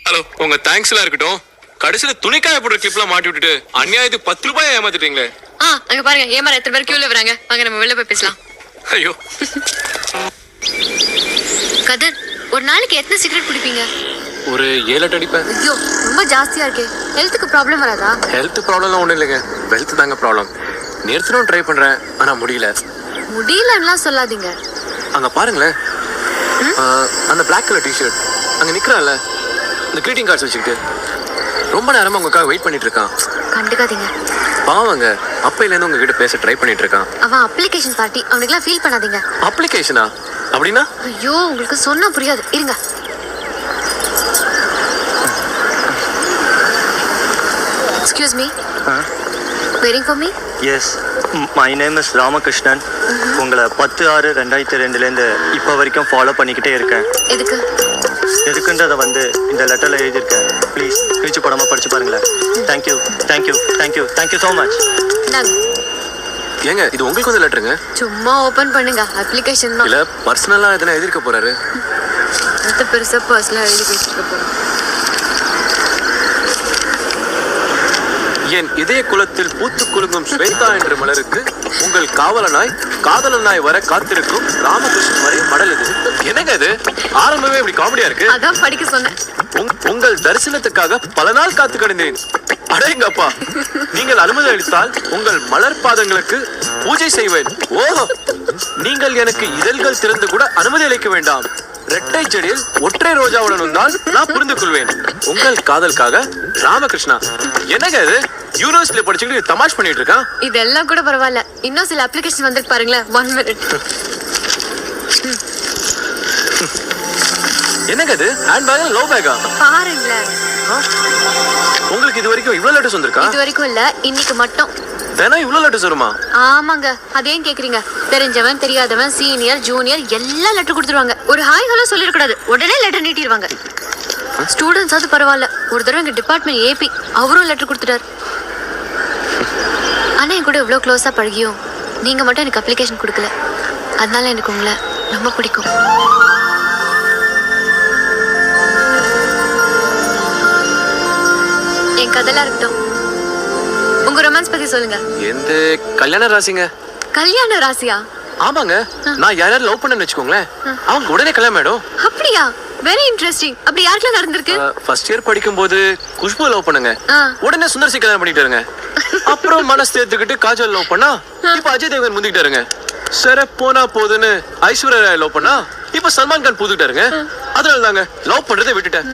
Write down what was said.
Hello, உங்க thanks எல்லாம் இருக்கட்டும். கடைசியில துணிக்காய போடுற கிளிப்லாம் மாட்டி விட்டுட்டு அநியாயத்துக்கு 10 ரூபாய் ஏமாத்திட்டீங்களே. அங்க பாருங்க, ஏமாற எத்தனை பேர் கியூல வராங்க. வாங்க நம்ம வெளில போய் பேசலாம். ஐயோ. கதர், ஒரு நாளைக்கு எத்தனை சிகரெட் குடிப்பீங்க? ஒரு 7-8 அடிப்பேன். ஐயோ, ரொம்ப ஜாஸ்தியா இருக்கே. ஹெல்த்துக்கு ப்ராப்ளம் வராதா? ஹெல்த் ப்ராப்ளம்லாம் ஒண்ணும் இல்லைங்க, வெல்த் தாங்க ப்ராப்ளம். நிறுத்தணும் ட்ரை பண்றேன், ஆனா முடியல. முடியலன்னா சொல்லாதீங்க. அங்க பாருங்களேன், அந்த பிளாக் கலர் டிஷர்ட் அங்க நிக்கிறான்ல, இந்த கிரீட்டிங் கார்ட்ஸ் வச்சுக்கிட்டு ரொம்ப நேரமா உங்களுக்காக வெயிட் பண்ணிட்டு இருக்கான். கண்டுக்காதீங்க. பாவங்க, அப்பையில இருந்து உங்ககிட்ட பேச ட்ரை பண்ணிட்டு இருக்கான். அவன் அப்ளிகேஷன் பார்ட்டி, அவனுக்குலாம் ஃபீல் பண்ணாதீங்க. அப்ளிகேஷனா? அப்படின்னா? ஐயோ, உங்களுக்கு சொன்னா புரியாது, இருங்க. Excuse me, waiting for me? Yes, my name is Ramakrishnan. உங்களை 10/6/2002 இப்போ வரைக்கும் ஃபாலோ பண்ணிக்கிட்டே இருக்கேன். எதுக்கு? எதுக்குன்றதை இந்த லெட்டரில் எழுதியிருக்கேன். ப்ளீஸ் கிழிச்சு படமாக படிச்சு பாருங்களேன். Thank you thank you thank you thank you so much. ஏங்க, இது உங்களுக்கு வந்து லெட்டருங்க? சும்மா ஓபன் பண்ணுங்க, அப்ளிகேஷன் தான். இல்ல பர்சனலா எதனா எழுதிருக்க போறாரு. அடுத்த பெருசா பர்சனலா எழுதி பேசிட்டு போறோம். என் இதய குலத்தில் பூத்து குலுங்கும் ஸ்வேதா என்ற மலருக்கு உங்கள் காதலனாய் வர காத்திருக்கும் ராமகிருஷ்ணன் வரை மடல். இது என்னங்க இது? ஆரம்பமே இப்படி காமெடியா இருக்கு. அதான் படிக்க சொன்னேன். உங்கள் தரிசனத்துக்காக பல நாள் காத்து கிடந்தேன். அடேங்கப்பா, நீங்கள் அனுமதி அளித்தால் உங்கள் மலர் பாதங்களுக்கு பூஜை செய்வேன். ஓஹோ, நீங்கள் எனக்கு இதழ்கள் திறந்து கூட அனுமதி அளிக்க வேண்டாம். ரெட்டை செடியில் ஒற்றை ரோஜாவுடன் வந்தால் நான் புரிந்து கொள்வேன். உங்கள் காதலுக்காக ராமகிருஷ்ணா. என்னங்க இது? யூனிவர்சிட்டியில படிச்சுக்கிட்டு தமாஷ் பண்ணிட்டு இருக்கான். இதெல்லாம் கூட பரவாயில்ல, இன்னும் சில அப்ளிகேஷன் வந்துட்டு பாருங்களேன். 1 minute. என்னங்க இது? ஹேண்ட் பேக் லோ பேக்கா? பாருங்களேன். உங்களுக்கு இது வரைக்கும் இவ்வளவு லெட்டர்ஸ் வந்திருக்கா? இது வரைக்கும் இல்ல, இன்னைக்கு மட்டும். தினம் இவ்வளவு லெட்டர்ஸ் வருமா? ஆமாங்க, அதேன் கேக்குறீங்க. தெரிஞ்சவன் தெரியாதவன் சீனியர் ஜூனியர் எல்லாம் லெட்டர் கொடுத்துருவாங்க. ஒரு ஹாய் ஹலோ சொல்லிடக்கூடாது, உடனே லெட்டர் நீட்டிடுவாங்க. ஸ்டூடெண்ட்ஸ் அது பரவாயில்ல, ஒரு தடவை எங்க டிபார்ட்மெண்ட் ஏபி அவரும் லெட்டர் கொடுத்துட்டாரு. ஆனா என் கூட இவ்வளவு க்ளோஸா பழகியும் நீங்க மட்டும் எனக்கு அப்ளிகேஷன் கொடுக்கல. அதனால எனக்கு உங்களை ரொம்ப பிடிக்கும். என் கதையெல்லாம் இருக்கட்டும், உங்க ரொமான்ஸ் பத்தி சொல்லுங்க. எந்த கல்யாண ராசிங்க? கல்யாண ராசியா? ஆமாங்க, நான் யாராவது லவ் பண்ணேன்னு வச்சுக்கோங்களேன், அவங்க உடனே கல்யாணம் ஆயிடும். அப்படியா? Very interesting. அப்படி யாருக்கெல்லாம் நடந்திருக்கு? ஃபர்ஸ்ட் இயர் படிக்கும் போது குஷ்பு லவ் பண்ணுங்க, உடனே சுந்தர்சி கல்யாணம் பண்ணிட்டாருங்க. அப்புறம் மனசு தேர்த்துக்கிட்டு காஜல் லவ் பண்ணா, இப்ப அஜய் தேவன் முந்திக்கிட்டாருங்க. சர போனா போதுன்னு ஐஸ்வர்யா ராய் லவ் பண்ணா, இப்ப சல்மான் கான் புதுக்கிட்டாருங்க. அதனால தாங்க லவ் பண்றதை விட்டுட்டேன்.